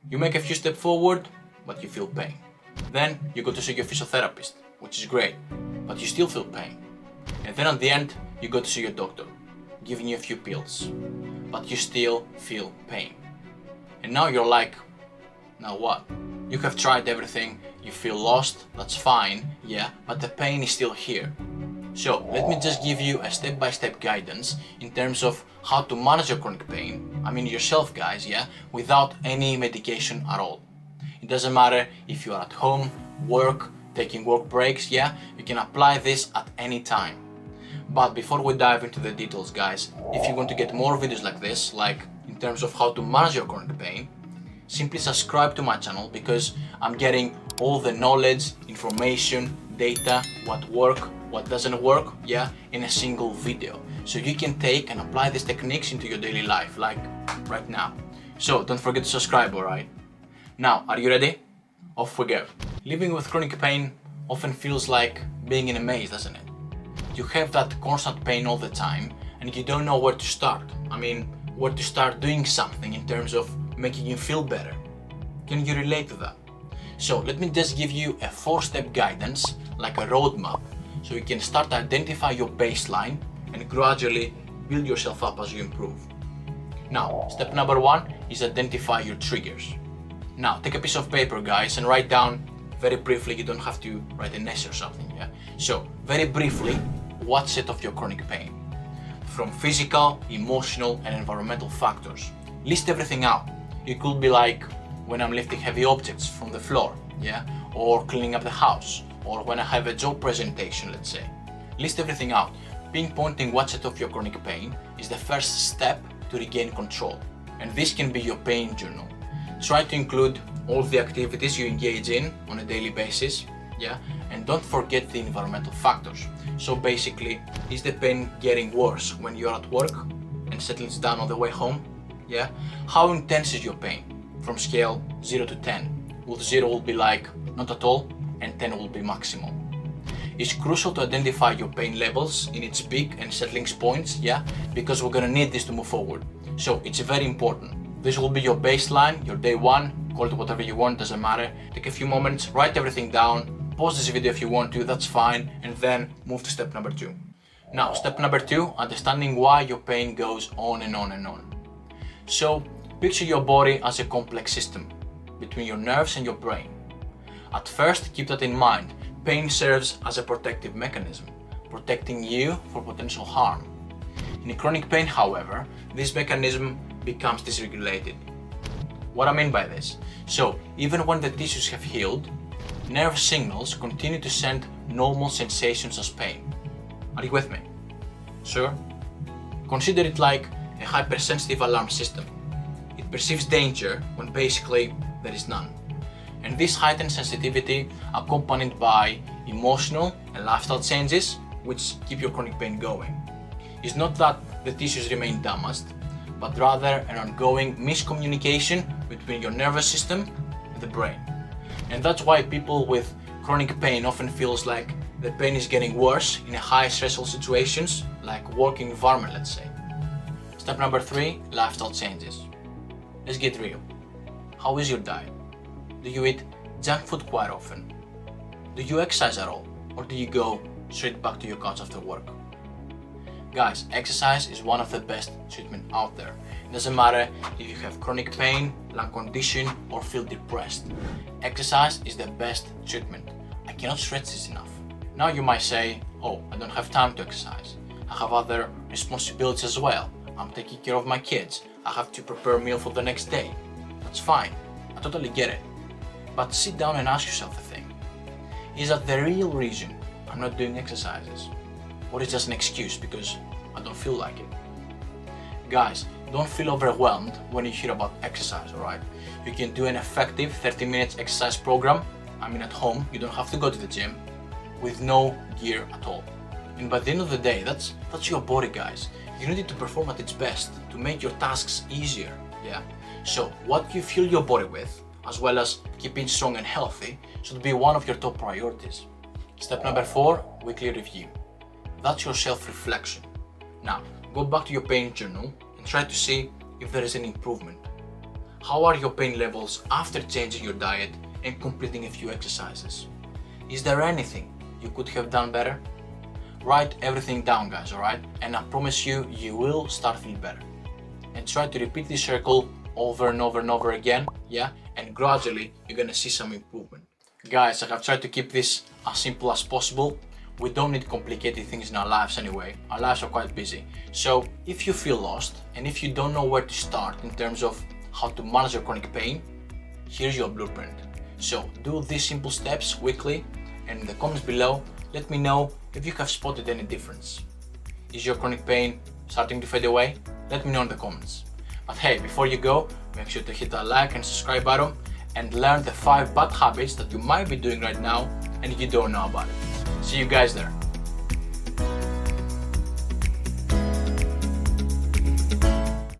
You make a few steps forward, but you feel pain. Then you go to see your physiotherapist, which is great, but you still feel pain. And then at the end, you go to see your doctor, giving you a few pills, but you still feel pain. And now you're like, now what? You have tried everything, you feel lost, that's fine, yeah, but the pain is still here. So let me just give you a step-by-step guidance in terms of how to manage your chronic pain, yourself guys, yeah, without any medication at all. It doesn't matter if you are at home, work, taking work breaks, yeah, you can apply this at any time. But before we dive into the details guys, if you want to get more videos like this, like in terms of how to manage your chronic pain, simply subscribe to my channel because I'm getting all the knowledge, information, data, what works, what doesn't work, yeah, in a single video. So you can take and apply these techniques into your daily life, like right now. So don't forget to subscribe, alright? Now, are you ready? Off we go. Living with chronic pain often feels like being in a maze, doesn't it? You have that constant pain all the time and you don't know where to start. Where to start doing something in terms of making you feel better. Can you relate to that? So let me just give you a 4-step guidance, like a roadmap, so you can start to identify your baseline and gradually build yourself up as you improve. Now, step number 1 is identify your triggers. Now, take a piece of paper guys and write down very briefly, you don't have to write an essay or something, yeah? So, very briefly, what set off your chronic pain? From physical, emotional and environmental factors. List everything out. It could be like when I'm lifting heavy objects from the floor, yeah? Or cleaning up the house, or when I have a job presentation, let's say. List everything out. Pinpointing what set off your chronic pain is the first step to regain control. And this can be your pain journal. Try to include all the activities you engage in on a daily basis, yeah? And don't forget the environmental factors. So basically, is the pain getting worse when you're at work and settles down on the way home? Yeah? How intense is your pain? From scale 0 to 10. With 0 will be like not at all and 10 will be maximal. It's crucial to identify your pain levels in its peak and settling points, yeah? Because we're gonna need this to move forward. So it's very important. This will be your baseline, your day 1, call it whatever you want, doesn't matter. Take a few moments, write everything down, pause this video if you want to, that's fine, and then move to step number 2. Now, step number 2, understanding why your pain goes on and on and on. So, picture your body as a complex system between your nerves and your brain. At first, keep that in mind. Pain serves as a protective mechanism, protecting you from potential harm. In chronic pain, however, this mechanism becomes dysregulated. What I mean by this? So, even when the tissues have healed, nerve signals continue to send normal sensations as pain. Are you with me? Sure? Consider it like a hypersensitive alarm system. It perceives danger when basically there is none. And this heightened sensitivity, accompanied by emotional and lifestyle changes, which keep your chronic pain going, is not that the tissues remain damaged, but rather an ongoing miscommunication between your nervous system and the brain. And that's why people with chronic pain often feels like the pain is getting worse in a high stressful situations, like working environment, let's say. Step number 3, lifestyle changes. Let's get real. How is your diet? Do you eat junk food quite often? Do you exercise at all? Or do you go straight back to your couch after work? Guys, exercise is one of the best treatment out there. It doesn't matter if you have chronic pain, lung condition, or feel depressed. Exercise is the best treatment. I cannot stress this enough. Now you might say, oh, I don't have time to exercise. I have other responsibilities as well. I'm taking care of my kids. I have to prepare a meal for the next day. That's fine. I totally get it. But sit down and ask yourself a thing. Is that the real reason I'm not doing exercises? Or is it just an excuse because I don't feel like it? Guys, don't feel overwhelmed when you hear about exercise, alright? You can do an effective 30 minutes exercise program, at home, you don't have to go to the gym, with no gear at all. And by the end of the day, that's your body, guys. You need it to perform at its best, to make your tasks easier, yeah? So, what you fuel your body with, as well as keeping strong and healthy, should be one of your top priorities. Step number 4, weekly review. That's your self-reflection. Now, go back to your pain journal and try to see if there is an improvement. How are your pain levels after changing your diet and completing a few exercises? Is there anything you could have done better? Write everything down, guys, alright? And I promise you, you will start feeling better. And try to repeat this circle over and over and over again, yeah? And gradually, you're gonna see some improvement. Guys, I have tried to keep this as simple as possible. We don't need complicated things in our lives anyway. Our lives are quite busy. So if you feel lost and if you don't know where to start in terms of how to manage your chronic pain, here's your blueprint. So do these simple steps weekly, and in the comments below, let me know if you have spotted any difference. Is your chronic pain starting to fade away? Let me know in the comments. But hey, before you go, make sure to hit that like and subscribe button and learn the 5 bad habits that you might be doing right now and you don't know about it. See you guys there.